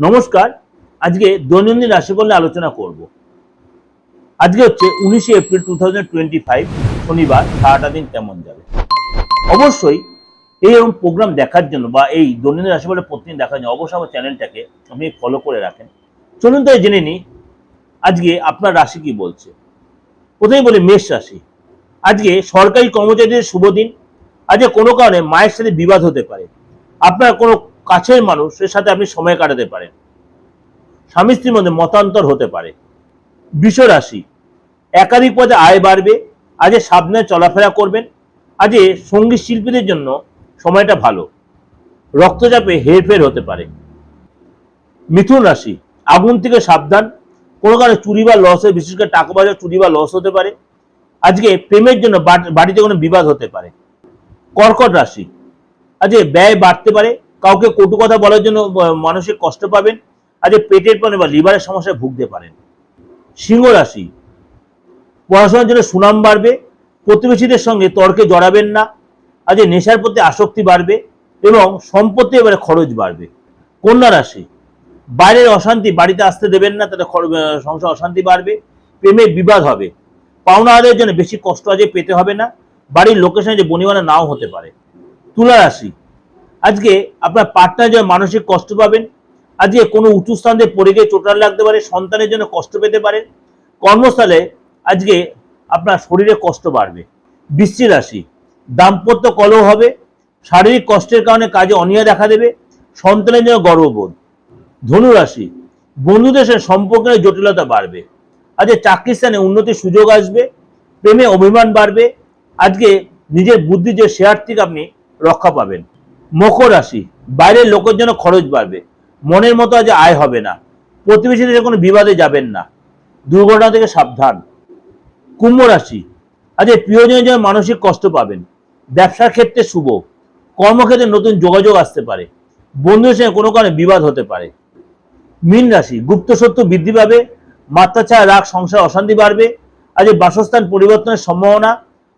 নমস্কার। আজকে দৈনন্দিন রাশিফল নিয়ে আলোচনা করব। আজকে হচ্ছে 19 এপ্রিল 2025 শনিবার। সারাটা দিন কেমন যাবে? অবশ্যই এইরকম প্রোগ্রাম দেখার জন্য বা এই দৈনন্দিন রাশিফলের প্রতিদিন দেখার জন্য অবশ্যই আমার চ্যানেলটাকে আপনি ফলো করে রাখেন। চলুন তাই জেনে নিই আজকে আপনার রাশি কি বলছে। প্রথমেই বলি মেষ রাশি। আজকে সরকারি কর্মচারীদের শুভ দিন। আজকে কোনো কারণে মায়ের সাথে বিবাদ হতে পারে। আপনার কোনো কাছের মানুষের সাথে আপনি সময় কাটাতে পারেন। স্বামী স্ত্রীর মধ্যে মতান্তর হতে পারে। বৃষ রাশি। একাধিক পদে আয় বাড়বে। আজ সাবধানে চলাফেরা করবেন। আজ সঙ্গীত শিল্পীদের জন্য সময়টা ভালো। রক্তচাপে হেরফের হতে পারে। মিথুন রাশি। আগুন থেকে সাবধান। কোনো কারণে চুরি বা লস, বিশেষ করে টাকা পয়সা চুরি বা লস হতে পারে। আজকে প্রেমের জন্য বাড়িতে কোনো বিবাদ হতে পারে। কর্কট রাশি। আজকে ব্যয় বাড়তে পারে। কাউকে কটু কথা বলার জন্য মানসিক কষ্ট পাবেন। আজ পেটের পানে বা লিভারের সমস্যায় ভুগতে পারেন। সিংহ রাশি। পড়াশোনার জন্য সুনাম বাড়বে। প্রতিবেশীদের সঙ্গে তর্কে জড়াবেন না। আজ নেশার প্রতি আসক্তি বাড়বে এবং সম্পত্তি এবারে খরচ বাড়বে। কন্যা রাশি। বাইরের অশান্তি বাড়িতে আসতে দেবেন না, তাতে সংসার অশান্তি বাড়বে। প্রেমে বিবাদ হবে। পাওনা আদায়ের জন্য বেশি কষ্ট আজ পেতে হবে না। বাড়ির লোকের সঙ্গে বনিবনা নাও হতে পারে। তুলা রাশি। আজকে আপনার পার্টনার জন্য মানসিক কষ্ট পাবেন। আজকে কোনো উঁচু স্থান দিয়ে পড়ে গিয়ে চোটাল লাগতে পারে। সন্তানের জন্য কষ্ট পেতে পারেন। কর্মস্থলে আজকে আপনার শরীরে কষ্ট বাড়বে। বৃশ্চিক রাশি। দাম্পত্য কলহ হবে। শারীরিক কষ্টের কারণে কাজে অনীহা দেখা দেবে। সন্তানের জন্য গর্ববোধ। ধনু রাশি। বন্ধুদের সাথে সম্পর্কের জটিলতা বাড়বে। আজকে চাকরির স্থানে উন্নতির সুযোগ আসবে। প্রেমে অভিমান বাড়বে। আজকে নিজের বুদ্ধি যে শেয়ার থেকে আপনি রক্ষা পাবেন। মকর রাশি। বাইরের লোকের জন্য খরচ বাড়বে। মনের মতো আজ আয় হবে না। প্রতিবেশীদের কোনো বিবাদে যাবেন না। দুর্ঘটনা থেকে সাবধান। কুম্ভ রাশি। আজ প্রিয়জনের জন্য মানসিক কষ্ট পাবেন। ব্যবসার ক্ষেত্রে শুভ। কর্মক্ষেত্রে নতুন যোগাযোগ আসতে পারে। বন্ধুদের সঙ্গে কোনো কারণে বিবাদ হতে পারে। মীন রাশি। গুপ্ত শত্রু বৃদ্ধি পাবে। মাত্রাছাড়া রাগ, সংসার অশান্তি বাড়বে। আজ বাসস্থান পরিবর্তনের সম্ভাবনা।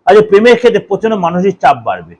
আজ প্রেমের ক্ষেত্রে প্রচন্ড মানসিক চাপ বাড়বে।